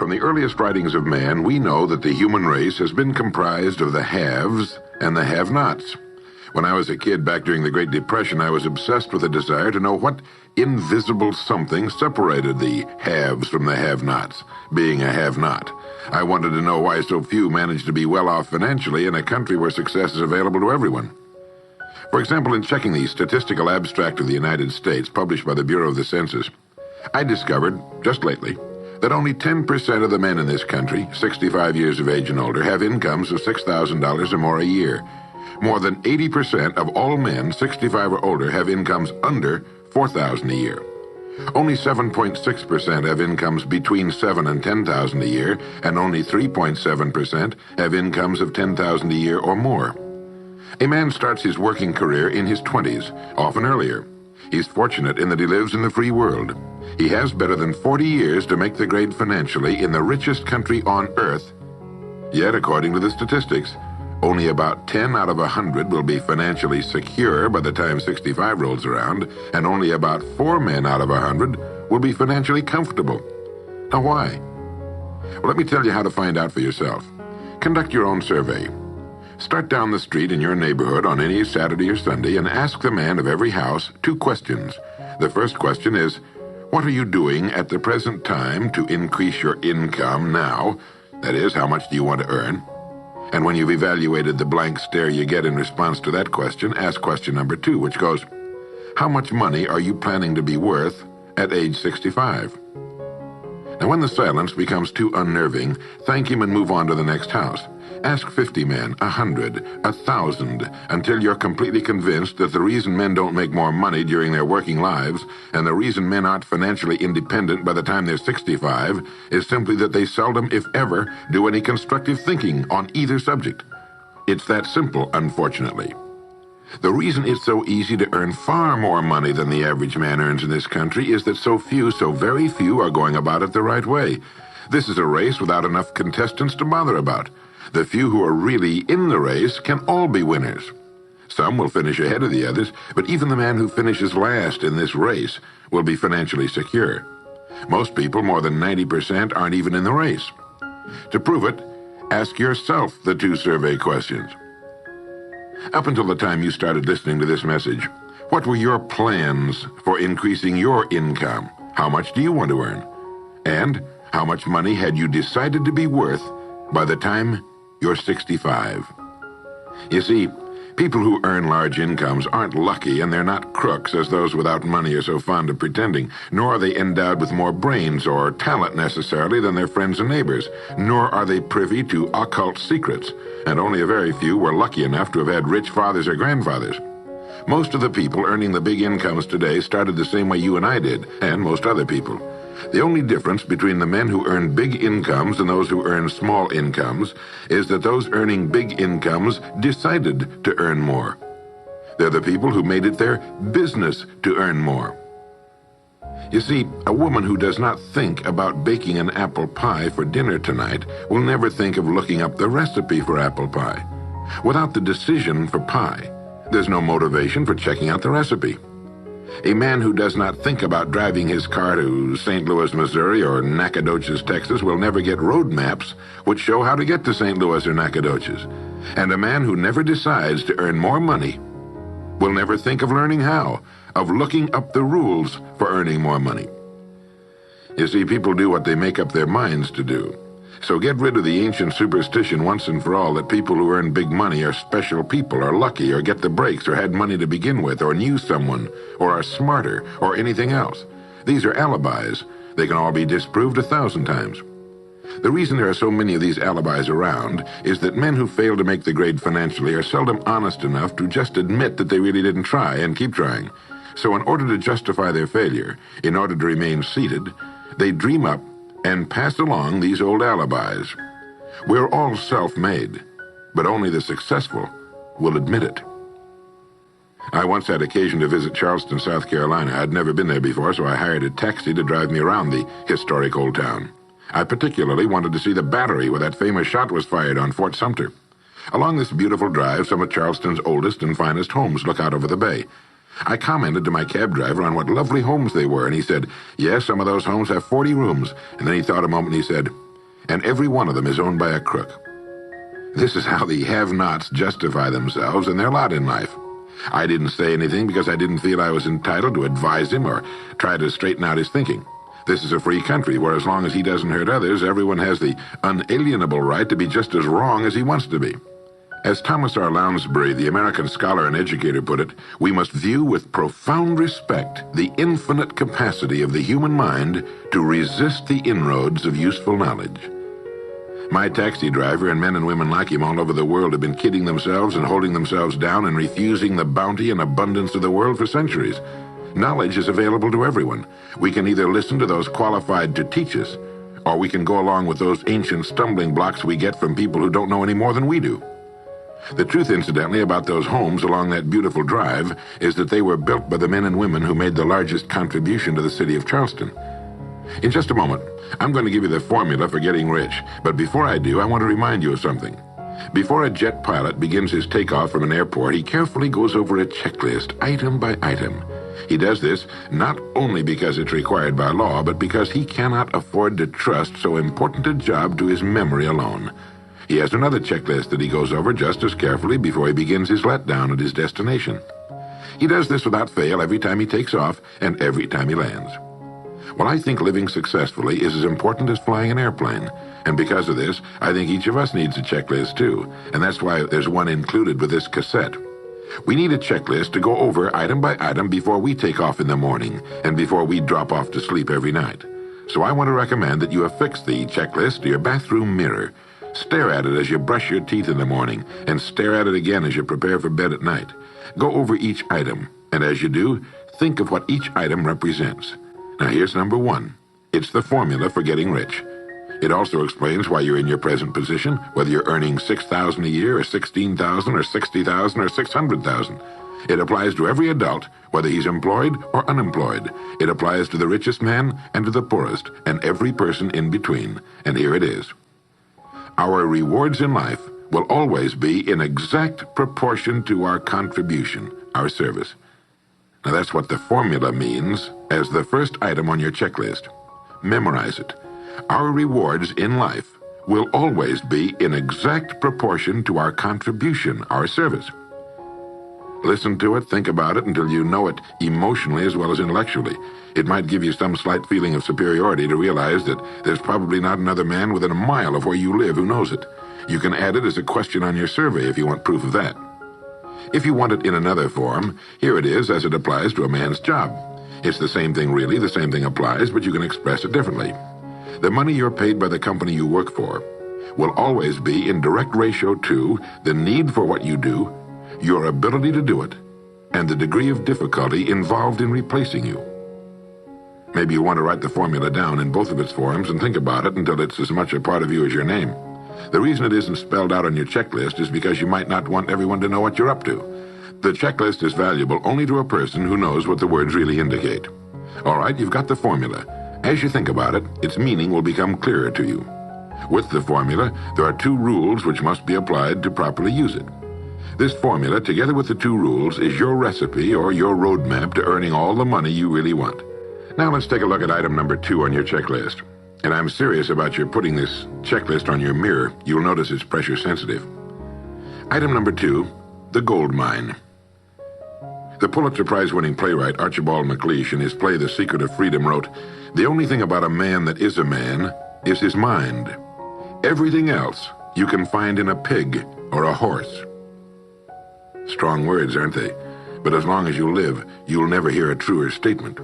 From the earliest writings of man, we know that the human race has been comprised of the haves and the have-nots. When I was a kid back during the Great Depression, I was obsessed with a desire to know what invisible something separated the haves from the have-nots, being a have-not. I wanted to know why so few managed to be well off financially in a country where success is available to everyone. For example, in checking the Statistical Abstract of the United States, published by the Bureau of the Census, I discovered, just lately, that only 10% of the men in this country, 65 years of age and older, have incomes of $6,000 or more a year. More than 80% of all men 65 or older have incomes under $4,000 a year. Only 7.6% have incomes between $7,000 and $10,000 a year, and only 3.7% have incomes of $10,000 a year or more. A man starts his working career in his 20s, often earlier. He's fortunate in that he lives in the free world. He has better than 40 years to make the grade financially in the richest country on earth. Yet, according to the statistics, only about 10 out of 100 will be financially secure by the time 65 rolls around, and only about 4 men out of 100 will be financially comfortable. Now, why? Well, let me tell you how to find out for yourself. Conduct your own survey. Start down the street in your neighborhood on any Saturday or Sunday and ask the man of every house 2 questions. The first question is, what are you doing at the present time to increase your income now? That is, how much do you want to earn? And when you've evaluated the blank stare you get in response to that question, ask question number 2, which goes, how much money are you planning to be worth at age 65? Now, when the silence becomes too unnerving, thank him and move on to the next house. Ask 50 men, 100, 1,000, until you're completely convinced that the reason men don't make more money during their working lives, and the reason men aren't financially independent by the time they're 65, is simply that they seldom, if ever, do any constructive thinking on either subject. It's that simple, unfortunately. The reason it's so easy to earn far more money than the average man earns in this country is that so very few, are going about it the right way. This is a race without enough contestants to bother about. The few who are really in the race can all be winners. Some will finish ahead of the others, but even the man who finishes last in this race will be financially secure. Most people, more than 90%, aren't even in the race. To prove it, ask yourself the 2 survey questions. Up until the time you started listening to this message, what were your plans for increasing your income? How much do you want to earn? And how much money had you decided to be worth by the time you're 65? You see, people who earn large incomes aren't lucky, and they're not crooks as those without money are so fond of pretending, nor are they endowed with more brains or talent necessarily than their friends and neighbors, nor are they privy to occult secrets, and only a very few were lucky enough to have had rich fathers or grandfathers. Most of the people earning the big incomes today started the same way you and I did, and most other people. The only difference between the men who earn big incomes and those who earn small incomes is that those earning big incomes decided to earn more. They're the people who made it their business to earn more. You see, a woman who does not think about baking an apple pie for dinner tonight will never think of looking up the recipe for apple pie. Without the decision for pie, there's no motivation for checking out the recipe. A man who does not think about driving his car to St. Louis, Missouri or Nacogdoches, Texas will never get road maps which show how to get to St. Louis or Nacogdoches. And a man who never decides to earn more money will never think of learning how, of looking up the rules for earning more money. You see, people do what they make up their minds to do. So get rid of the ancient superstition once and for all that people who earn big money are special people, or lucky, or get the breaks, or had money to begin with, or knew someone, or are smarter, or anything else. These are alibis. They can all be disproved 1,000 times. The reason there are so many of these alibis around is that men who fail to make the grade financially are seldom honest enough to just admit that they really didn't try and keep trying. So in order to justify their failure, in order to remain seated, they dream up and pass along these old alibis. We're all self-made, but only the successful will admit it. I once had occasion to visit Charleston, South Carolina. I'd never been there before, so I hired a taxi to drive me around the historic old town. I particularly wanted to see the battery where that famous shot was fired on Fort Sumter. Along this beautiful drive, some of Charleston's oldest and finest homes look out over the bay. I commented to my cab driver on what lovely homes they were, and he said, yes, some of those homes have 40 rooms. And then he thought a moment and he said, and every one of them is owned by a crook. This is how the have-nots justify themselves and their lot in life. I didn't say anything because I didn't feel I was entitled to advise him or try to straighten out his thinking. This is a free country where as long as he doesn't hurt others, everyone has the unalienable right to be just as wrong as he wants to be. As Thomas R. Lounsbury, the American scholar and educator, put it, we must view with profound respect the infinite capacity of the human mind to resist the inroads of useful knowledge. My taxi driver and men and women like him all over the world have been kidding themselves and holding themselves down and refusing the bounty and abundance of the world for centuries. Knowledge is available to everyone. We can either listen to those qualified to teach us, or we can go along with those ancient stumbling blocks we get from people who don't know any more than we do. The truth, incidentally, about those homes along that beautiful drive is that they were built by the men and women who made the largest contribution to the city of Charleston. In just a moment, I'm going to give you the formula for getting rich, but before I do, I want to remind you of something. Before a jet pilot begins his takeoff from an airport, he carefully goes over a checklist, item by item. He does this not only because it's required by law, but because he cannot afford to trust so important a job to his memory alone. He has another checklist that he goes over just as carefully before he begins his letdown at his destination. He does this without fail every time he takes off and every time he lands. Well, I think living successfully is as important as flying an airplane. And because of this, I think each of us needs a checklist too. And that's why there's one included with this cassette. We need a checklist to go over item by item before we take off in the morning and before we drop off to sleep every night. So I want to recommend that you affix the checklist to your bathroom mirror. Stare at it as you brush your teeth in the morning and stare at it again as you prepare for bed at night. Go over each item, and as you do, think of what each item represents. Now here's number one. It's the formula for getting rich. It also explains why you're in your present position, whether you're earning $6,000 a year or $16,000 or $60,000 or $600,000. It applies to every adult, whether he's employed or unemployed. It applies to the richest man and to the poorest, and every person in between. And here it is. Our rewards in life will always be in exact proportion to our contribution, our service. Now that's what the formula means as the first item on your checklist. Memorize it. Our rewards in life will always be in exact proportion to our contribution, our service. Listen to it, think about it until you know it emotionally as well as intellectually. It might give you some slight feeling of superiority to realize that there's probably not another man within a mile of where you live who knows it. You can add it as a question on your survey if you want proof of that. If you want it in another form, here it is as it applies to a man's job. It's the same thing really, the same thing applies, but you can express it differently. The money you're paid by the company you work for will always be in direct ratio to the need for what you do, your ability to do it, and the degree of difficulty involved in replacing you. Maybe you want to write the formula down in both of its forms and think about it until it's as much a part of you as your name. The reason it isn't spelled out on your checklist is because you might not want everyone to know what you're up to. The checklist is valuable only to a person who knows what the words really indicate. All right, you've got the formula. As you think about it, its meaning will become clearer to you. With the formula, there are two rules which must be applied to properly use it. This formula, together with the two rules, is your recipe or your roadmap to earning all the money you really want. Now let's take a look at item number 2 on your checklist. And I'm serious about your putting this checklist on your mirror. You'll notice it's pressure sensitive. Item number 2, the gold mine. The Pulitzer Prize-winning playwright Archibald MacLeish in his play The Secret of Freedom wrote, "The only thing about a man that is a man is his mind. Everything else you can find in a pig or a horse." Strong words, aren't they? But as long as you live, you'll never hear a truer statement.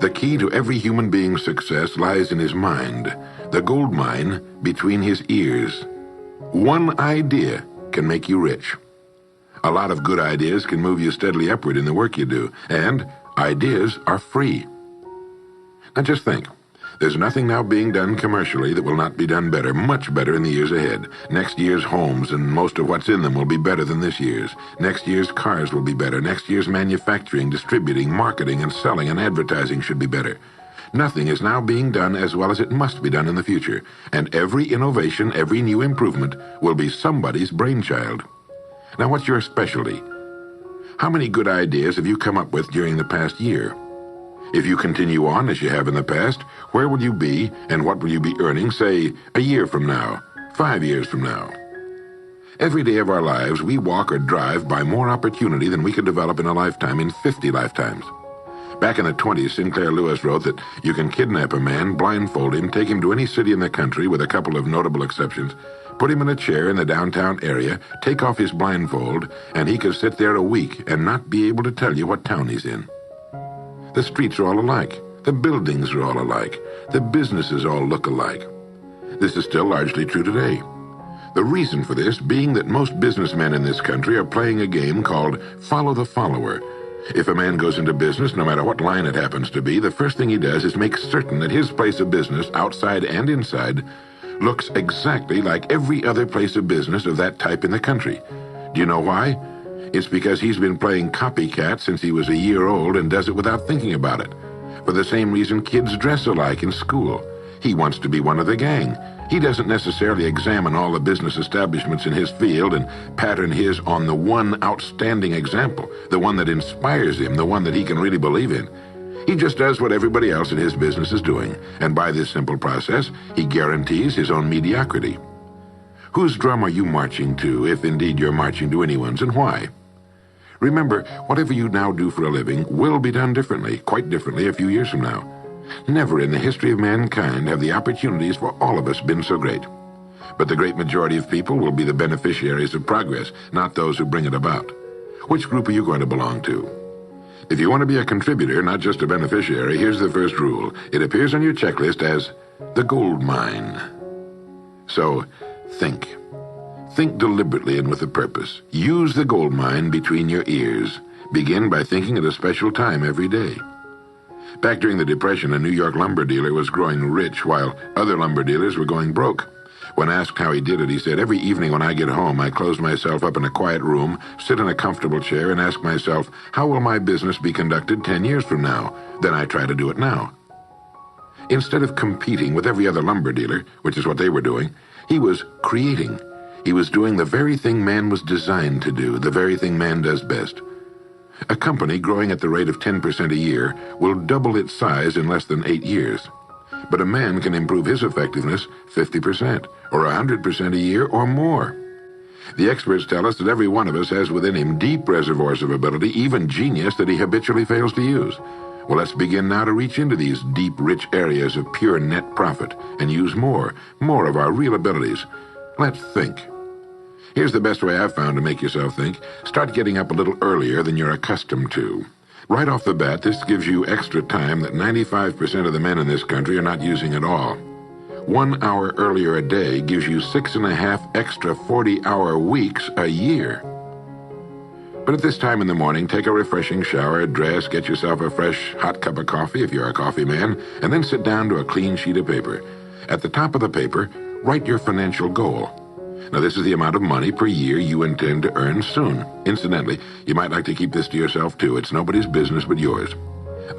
The key to every human being's success lies in his mind, the gold mine between his ears. One idea can make you rich. A lot of good ideas can move you steadily upward in the work you do, and ideas are free. Now just think. There's nothing now being done commercially that will not be done better, much better in the years ahead. Next year's homes and most of what's in them will be better than this year's. Next year's cars will be better. Next year's manufacturing, distributing, marketing, and selling and advertising should be better. Nothing is now being done as well as it must be done in the future. And every innovation, every new improvement will be somebody's brainchild. Now what's your specialty? How many good ideas have you come up with during the past year? If you continue on as you have in the past, where will you be and what will you be earning, say, a year from now, 5 years from now? Every day of our lives, we walk or drive by more opportunity than we could develop in a lifetime in 50 lifetimes. Back in the 20s, Sinclair Lewis wrote that you can kidnap a man, blindfold him, take him to any city in the country with a couple of notable exceptions, put him in a chair in the downtown area, take off his blindfold, and he could sit there a week and not be able to tell you what town he's in. The streets are all alike. The buildings are all alike. The businesses all look alike. This is still largely true today. The reason for this being that most businessmen in this country are playing a game called follow the follower. If a man goes into business, no matter what line it happens to be, the first thing he does is make certain that his place of business, outside and inside, looks exactly like every other place of business of that type in the country. Do you know why? It's because he's been playing copycat since he was a year old and does it without thinking about it. For the same reason kids dress alike in school. He wants to be one of the gang. He doesn't necessarily examine all the business establishments in his field and pattern his on the one outstanding example, the one that inspires him, the one that he can really believe in. He just does what everybody else in his business is doing, and by this simple process, he guarantees his own mediocrity. Whose drum are you marching to, if indeed you're marching to anyone's, and why? Remember, whatever you now do for a living will be done differently, quite differently a few years from now. Never in the history of mankind have the opportunities for all of us been so great. But the great majority of people will be the beneficiaries of progress, not those who bring it about. Which group are you going to belong to? If you want to be a contributor, not just a beneficiary, here's the first rule. It appears on your checklist as the gold mine. So, think. Think deliberately and with a purpose. Use the gold mine between your ears. Begin by thinking at a special time every day. Back during the Depression, a New York lumber dealer was growing rich while other lumber dealers were going broke. When asked how he did it, he said, "Every evening when I get home, I close myself up in a quiet room, sit in a comfortable chair, and ask myself, how will my business be conducted 10 years from now? Then I try to do it now." Instead of competing with every other lumber dealer, which is what they were doing, he was creating. He was doing the very thing man was designed to do, the very thing man does best. A company growing at the rate of 10% a year will double its size in less than 8 years. But a man can improve his effectiveness 50% or 100% a year or more. The experts tell us that every one of us has within him deep reservoirs of ability, even genius, that he habitually fails to use. Well, let's begin now to reach into these deep, rich areas of pure net profit and use more of our real abilities. Let's think. Here's the best way I've found to make yourself think. Start getting up a little earlier than you're accustomed to. Right off the bat, this gives you extra time that 95% of the men in this country are not using at all. 1 hour earlier a day gives you 6.5 extra 40-hour weeks a year. But at this time in the morning, take a refreshing shower, dress, get yourself a fresh hot cup of coffee if you're a coffee man, and then sit down to a clean sheet of paper. At the top of the paper, write your financial goal. Now, this is the amount of money per year you intend to earn soon. Incidentally, you might like to keep this to yourself, too. It's nobody's business but yours.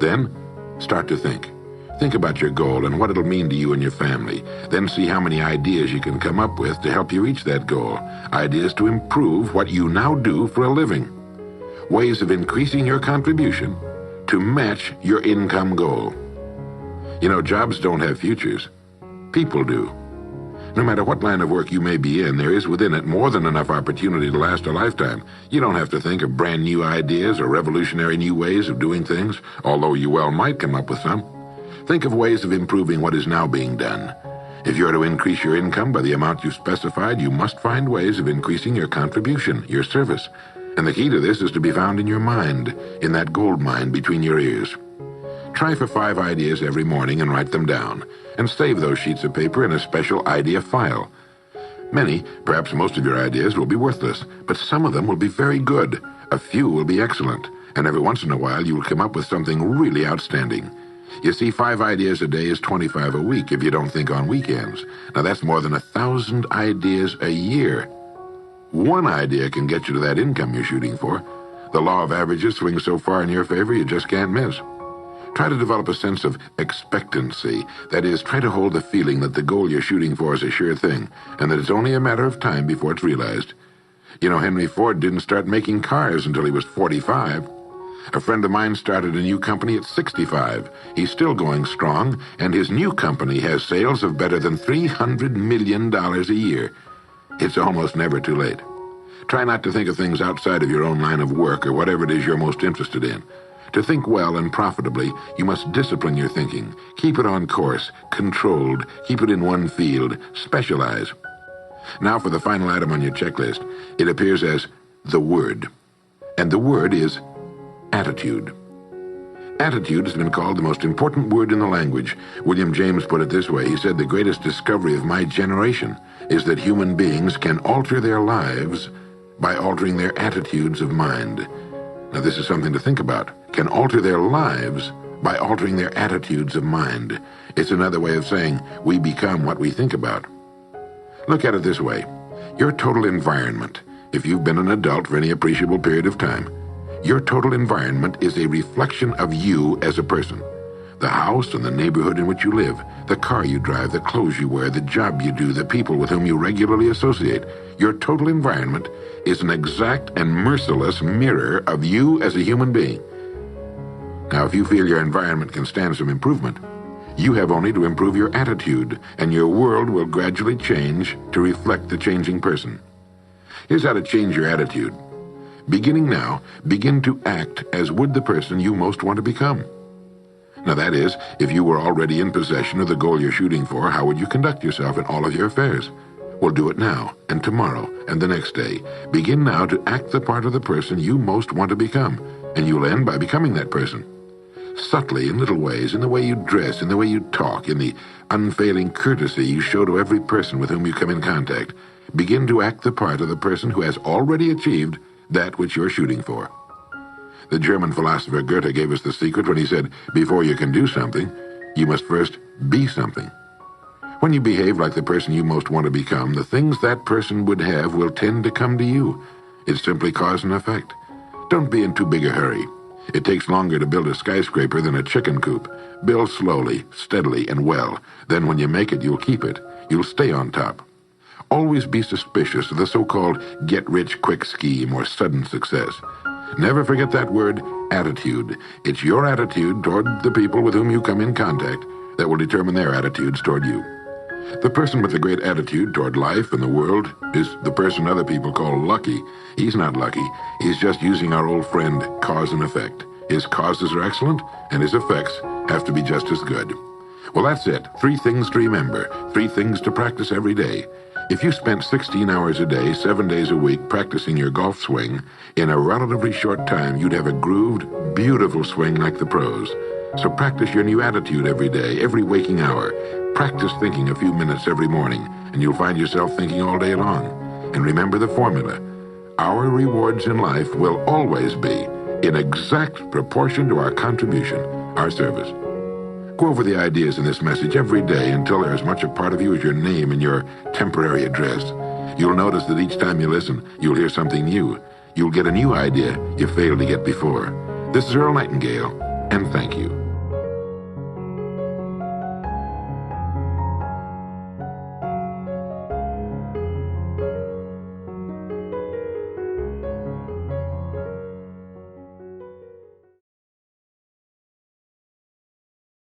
Then, start to think. Think about your goal and what it'll mean to you and your family. Then see how many ideas you can come up with to help you reach that goal. Ideas to improve what you now do for a living. Ways of increasing your contribution to match your income goal. You know, jobs don't have futures. People do. No matter what line of work you may be in, there is within it more than enough opportunity to last a lifetime. You don't have to think of brand new ideas or revolutionary new ways of doing things, although you well might come up with some. Think of ways of improving what is now being done. If you are to increase your income by the amount you specified, you must find ways of increasing your contribution, your service. And the key to this is to be found in your mind, in that gold mine between your ears. Try for 5 ideas every morning and write them down, and save those sheets of paper in a special idea file. Many, perhaps most of your ideas will be worthless, but some of them will be very good. A few will be excellent, and every once in a while you will come up with something really outstanding. You see, 5 ideas a day is 25 a week if you don't think on weekends. Now that's more than 1,000 ideas a year. One idea can get you to that income you're shooting for. The law of averages swings so far in your favor you just can't miss. Try to develop a sense of expectancy. That is, try to hold the feeling that the goal you're shooting for is a sure thing, and that it's only a matter of time before it's realized. You know, Henry Ford didn't start making cars until he was 45. A friend of mine started a new company at 65. He's still going strong, and his new company has sales of better than $300 million a year. It's almost never too late. Try not to think of things outside of your own line of work or whatever it is you're most interested in. To think well and profitably, you must discipline your thinking. Keep it on course, controlled, keep it in one field, specialize. Now for the final item on your checklist. It appears as the word. And the word is attitude. Attitude has been called the most important word in the language. William James put it this way. He said, "The greatest discovery of my generation is that human beings can alter their lives by altering their attitudes of mind." Now this is something to think about. Can alter their lives by altering their attitudes of mind. It's another way of saying we become what we think about. Look at it this way. Your total environment, if you've been an adult for any appreciable period of time, your total environment is a reflection of you as a person. The house and the neighborhood in which you live, the car you drive, the clothes you wear, the job you do, the people with whom you regularly associate. Your total environment is an exact and merciless mirror of you as a human being. Now, if you feel your environment can stand some improvement, you have only to improve your attitude, and your world will gradually change to reflect the changing person. Here's how to change your attitude. Beginning now, begin to act as would the person you most want to become. Now that is, if you were already in possession of the goal you're shooting for, how would you conduct yourself in all of your affairs? Well, do it now, and tomorrow, and the next day. Begin now to act the part of the person you most want to become, and you'll end by becoming that person. Subtly, in little ways, in the way you dress, in the way you talk, in the unfailing courtesy you show to every person with whom you come in contact, begin to act the part of the person who has already achieved that which you're shooting for. The German philosopher Goethe gave us the secret when he said, before you can do something, you must first be something. When you behave like the person you most want to become, the things that person would have will tend to come to you. It's simply cause and effect. Don't be in too big a hurry. It takes longer to build a skyscraper than a chicken coop. Build slowly, steadily, and well. Then when you make it, you'll keep it. You'll stay on top. Always be suspicious of the so-called get-rich-quick scheme or sudden success. Never forget that word, attitude. It's your attitude toward the people with whom you come in contact that will determine their attitudes toward you. The person with a great attitude toward life and the world is the person other people call lucky. He's not lucky. He's just using our old friend, cause and effect. His causes are excellent, and his effects have to be just as good. Well, that's it. 3 things to remember. 3 things to practice every day. If you spent 16 hours a day, 7 days a week practicing your golf swing, in a relatively short time you'd have a grooved, beautiful swing like the pros. So practice your new attitude every day, every waking hour. Practice thinking a few minutes every morning, and you'll find yourself thinking all day long. And remember the formula. Our rewards in life will always be in exact proportion to our contribution, our service. Go over the ideas in this message every day until they're as much a part of you as your name and your temporary address. You'll notice that each time you listen, you'll hear something new. You'll get a new idea you failed to get before. This is Earl Nightingale, and thank you.